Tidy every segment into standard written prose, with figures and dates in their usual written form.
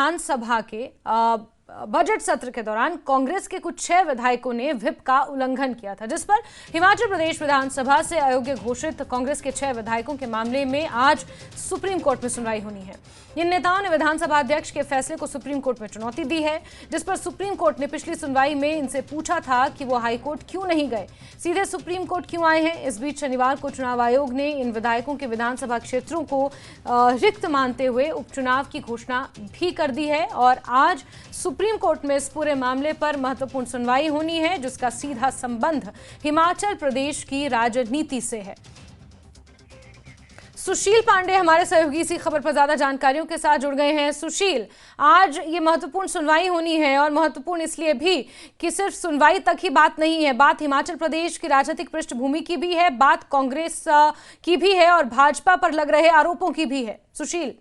विधानसभा के बजट सत्र के दौरान कांग्रेस के कुछ 6 विधायकों ने व्हिप का उल्लंघन किया था, जिस पर हिमाचल प्रदेश विधानसभा से अयोग्य घोषित कांग्रेस के 6 विधायकों के मामले में आज सुप्रीम कोर्ट में सुनवाई होनी है। इन नेताओं ने विधानसभा अध्यक्ष के फैसले को सुप्रीम कोर्ट में चुनौती दी है, जिस पर सुप्रीम कोर्ट ने पिछली सुनवाई में इनसे पूछा था कि वो हाईकोर्ट क्यों नहीं गए, सीधे सुप्रीम कोर्ट क्यों आए हैं। इस बीच शनिवार को चुनाव आयोग ने इन विधायकों के विधानसभा क्षेत्रों को रिक्त मानते हुए उपचुनाव की घोषणा भी कर दी है और आज सुप्रीम कोर्ट में इस पूरे मामले पर महत्वपूर्ण सुनवाई होनी है, जिसका सीधा संबंध हिमाचल प्रदेश की राजनीति से है। सुशील पांडे हमारे सहयोगी इसी खबर पर ज्यादा जानकारियों के साथ जुड़ गए हैं। सुशील, आज ये महत्वपूर्ण सुनवाई होनी है और महत्वपूर्ण इसलिए भी कि सिर्फ सुनवाई तक ही बात नहीं है, बात हिमाचल प्रदेश की राजनीतिक पृष्ठभूमि की भी है, बात कांग्रेस की भी है और भाजपा पर लग रहे आरोपों की भी है। सुशील,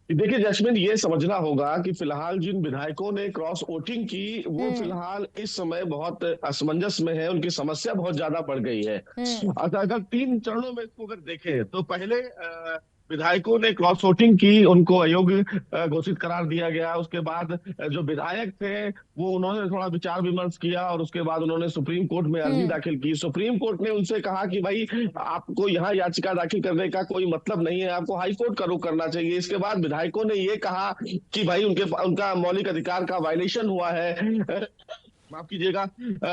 देखिए जैस्मिन, ये समझना होगा कि फिलहाल जिन विधायकों ने क्रॉस वोटिंग की वो फिलहाल इस समय बहुत असमंजस में है, उनकी समस्या बहुत ज्यादा बढ़ गई है। अगर 3 चरणों में इसको अगर देखें तो पहले विधायकों ने क्रॉस वोटिंग की, उनको अयोग्य घोषित करार दिया गया। उसके बाद जो विधायक थे वो उन्होंने थोड़ा विचार विमर्श किया और उसके बाद उन्होंने सुप्रीम कोर्ट में अर्जी दाखिल की। सुप्रीम कोर्ट ने उनसे कहा कि भाई आपको यहाँ याचिका दाखिल करने का कोई मतलब नहीं है, आपको हाई कोर्ट का रुख करना चाहिए। इसके बाद विधायकों ने ये कहा कि भाई उनका मौलिक अधिकार का वायलेशन हुआ है। माफ कीजिएगा,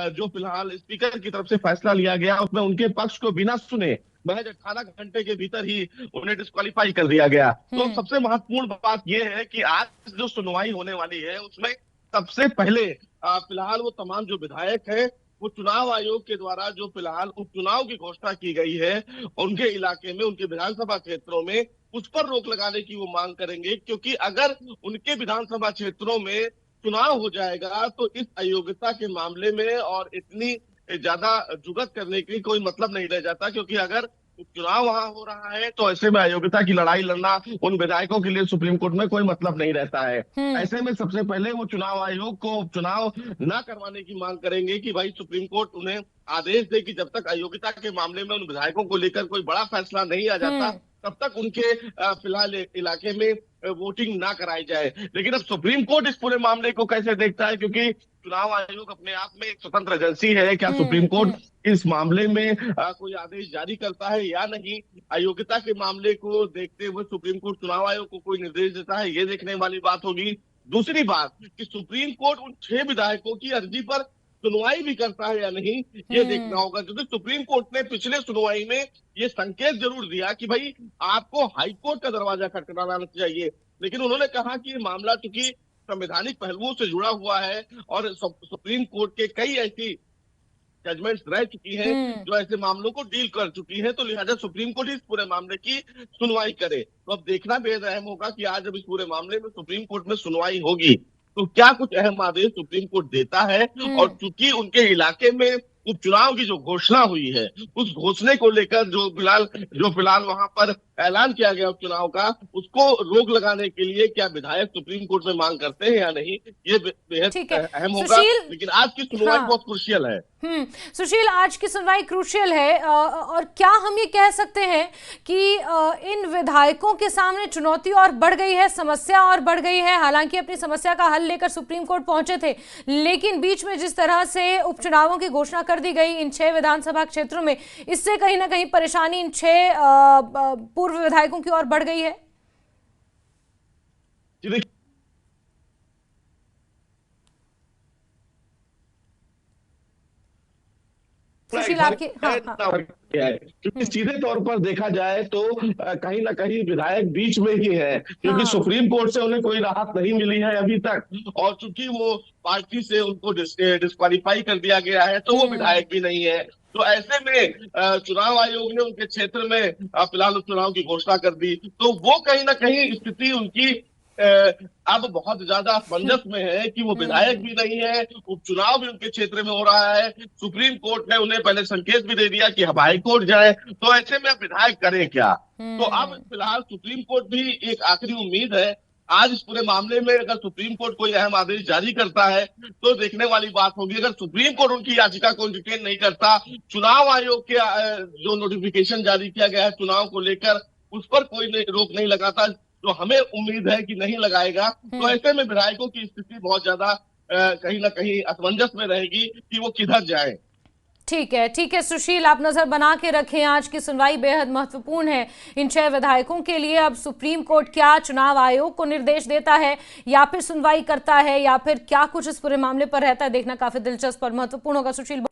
जो फिलहाल स्पीकर की तरफ से फैसला लिया गया उसमें उनके पक्ष को बिना सुने महज 18 घंटे के भीतर ही उन्हें डिस्क्वालीफाई कर दिया गया। तो सबसे महत्वपूर्ण बात यह है कि आज जो सुनवाई होने वाली है उसमें सबसे पहले फिलहाल वो तमाम जो विधायक हैं वो चुनाव आयोग के द्वारा जो फिलहाल उपचुनाव की घोषणा की गई है उनके इलाके में, उनके विधानसभा क्षेत्रों में, उस पर रोक लगाने की वो मांग करेंगे। क्योंकि अगर उनके विधानसभा क्षेत्रों में चुनाव हो जाएगा तो इस अयोग्यता के मामले में और इतनी ज्यादा जुगत करने की कोई मतलब नहीं रह जाता। क्योंकि अगर चुनाव वहां हो रहा है तो ऐसे में अयोग्यता की लड़ाई लड़ना उन विधायकों के लिए सुप्रीम कोर्ट में कोई मतलब नहीं रहता है। ऐसे में सबसे पहले वो चुनाव आयोग को चुनाव न करवाने की मांग करेंगे कि भाई सुप्रीम कोर्ट उन्हें आदेश दे कि जब तक अयोग्यता के मामले में उन विधायकों को लेकर कोई बड़ा फैसला नहीं आ जाता तब तक उनके फिलहाल इलाके में वोटिंग ना कराई जाए। लेकिन अब सुप्रीम कोर्ट इस पूरे मामले को कैसे देखता है, क्योंकि चुनाव आयोग अपने आप में एक स्वतंत्र एजेंसी है, क्या सुप्रीम कोर्ट इस मामले में कोई आदेश जारी करता है या नहीं, अयोग्यता के मामले को देखते हुए सुप्रीम कोर्ट चुनाव आयोग को कोई निर्देश देता है, ये देखने वाली बात होगी। दूसरी बात कि सुप्रीम कोर्ट उन 6 विधायकों की अर्जी पर सुनवाई भी करता है या नहीं, ये देखना होगा। क्योंकि सुप्रीम कोर्ट ने पिछले सुनवाई में ये संकेत जरूर दिया कि भाई आपको हाई कोर्ट का दरवाजा खटखटाना चाहिए, लेकिन उन्होंने कहा कि ये मामला चूंकि संवैधानिक पहलुओं से जुड़ा हुआ है और सुप्रीम कोर्ट के कई ऐसी जजमेंट्स रह चुकी हैं जो ऐसे मामलों को डील कर चुकी है, तो लिहाजा सुप्रीम कोर्ट इस पूरे मामले की सुनवाई करे। तो अब देखना बेहद अहम होगा कि आज जब इस पूरे मामले में सुप्रीम कोर्ट में सुनवाई होगी तो क्या कुछ अहम आदेश सुप्रीम कोर्ट देता है। और चूंकि उनके इलाके में उपचुनाव की जो घोषणा हुई है उस घोषणे को लेकर जो फिलहाल वहां पर ऐलान किया गया उपचुनाव का, उसको रोक लगाने के लिए क्या विधायक सुप्रीम कोर्ट में मांग करते हैं या नहीं, ये बेहद अहम होगा। लेकिन आज की सुनवाई बहुत क्रूशियल है। सुशील, आज की सुनवाई क्रूशियल है और क्या हम ये कह सकते हैं कि इन विधायकों के सामने चुनौती और बढ़ गई है, समस्या और बढ़ गई है। हालांकि अपनी समस्या का हल लेकर सुप्रीम कोर्ट पहुंचे थे, लेकिन बीच में जिस तरह से उपचुनावों की घोषणा कर दी गई इन 6 विधानसभा क्षेत्रों में, इससे कहीं ना कहीं परेशानी इन 6 पूर्व विधायकों की ओर बढ़ गई है। क्योंकि सीधे तौर पर देखा जाए तो कहीं ना कहीं विधायक बीच में ही है, क्योंकि सुप्रीम कोर्ट से उन्हें कोई राहत नहीं मिली है अभी तक, और चूंकि वो पार्टी से उनको डिस्क्वालीफाई कर दिया गया है तो वो विधायक भी नहीं है। तो ऐसे में चुनाव आयोग ने उनके क्षेत्र में फिलहाल चुनाव की घोषणा कर दी, तो वो कहीं ना कहीं स्थिति उनकी अब बहुत ज्यादा असमंजस में है कि वो विधायक भी नहीं है, उपचुनाव भी उनके क्षेत्र में हो रहा है। सुप्रीम कोर्ट ने उन्हें पहले संकेत भी दे दिया कि हम हाई कोर्ट जाए, तो ऐसे में अब विधायक करें क्या। तो अब फिलहाल सुप्रीम कोर्ट भी एक आखिरी उम्मीद है। आज इस पूरे मामले में अगर सुप्रीम कोर्ट कोई अहम आदेश जारी करता है तो देखने वाली बात होगी। अगर सुप्रीम कोर्ट उनकी याचिका को एंटरटेन नहीं करता, चुनाव आयोग के जो नोटिफिकेशन जारी किया गया है चुनाव को लेकर, उस पर कोई रोक नहीं लगाता, जो हमें उम्मीद है कि नहीं लगाएगा, तो ऐसे में विधायकों की स्थिति बहुत ज्यादा कहीं ना कहीं असमंजस में रहेगी कि वो किधर जाए। ठीक है सुशील, आप नजर बना के रखें। आज की सुनवाई बेहद महत्वपूर्ण है इन 6 विधायकों के लिए। अब सुप्रीम कोर्ट क्या चुनाव आयोग को निर्देश देता है या फिर सुनवाई करता है या फिर क्या कुछ इस पूरे मामले पर रहता है, देखना काफी दिलचस्प और महत्वपूर्ण होगा। सुशील।